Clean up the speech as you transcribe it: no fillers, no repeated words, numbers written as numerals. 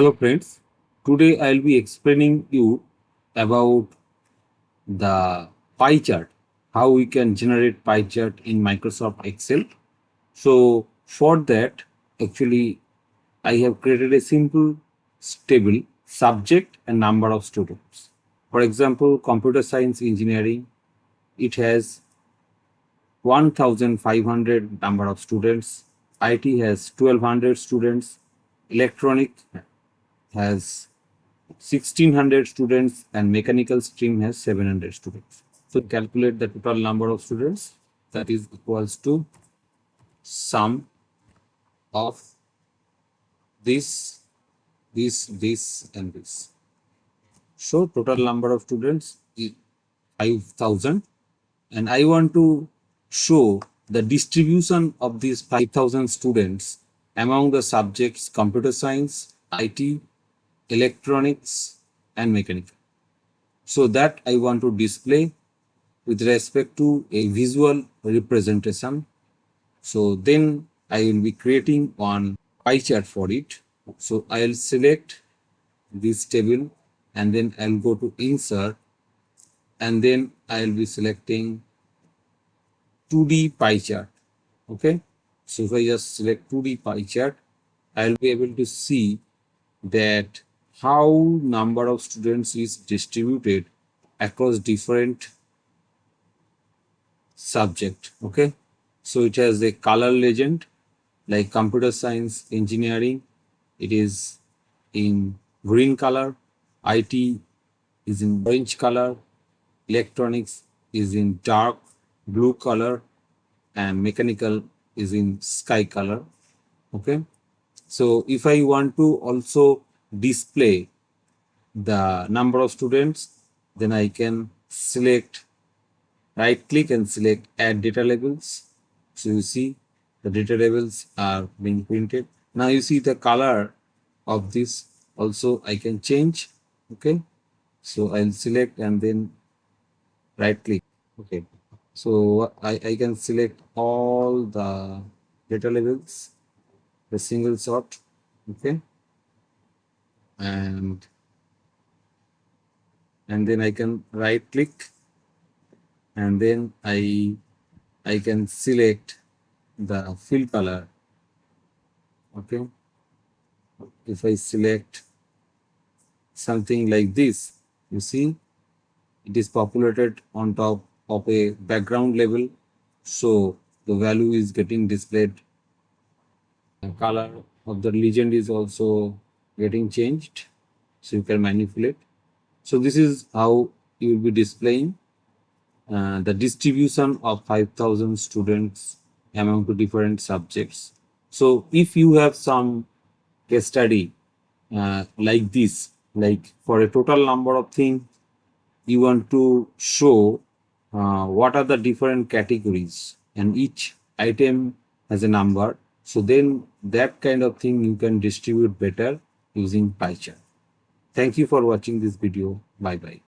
Hello friends, today I'll be explaining you about the pie chart, how we can generate pie chart in Microsoft Excel. So for that, actually I have created a simple table, subject and number of students. For example, computer science engineering, it has 1500 number of students, IT has 1200 students, electronic has 1600 students and mechanical stream has 700 students. So calculate the total number of students, that is equals to sum of this, this and this. So total number of students is 5000 and I want to show the distribution of these 5000 students among the subjects computer science, IT, electronics and mechanical. So that I want to display with respect to a visual representation. So then I will be creating one pie chart for it. So I'll select this table and then I'll go to insert and then I'll be selecting 2D pie chart. Okay. So if I just select 2D pie chart, I'll be able to see that how number of students is distributed across different subject. Okay, so it has a color legend like computer science engineering, it is in green color, IT is in orange color, electronics is in dark blue color and mechanical is in sky color. Okay, so if I want to also display the number of students, then I can select, right click and select add data labels. So you see the data labels are being printed. Now you see the color of this also I can change. Okay, so I'll select and then right click. Okay, so I can select all the data labels, the single shot. Okay, and then I can right click and then I can select the fill color. Okay, if I select something like this, you see it is populated on top of a background level, so the value is getting displayed. The color of the legend is also getting changed, so you can manipulate. So this is how you will be displaying the distribution of 5000 students among the different subjects. So if you have some case study like this, like for a total number of things, you want to show what are the different categories and each item has a number. So then that kind of thing you can distribute better using pie chart. Thank you for watching this video. Bye bye.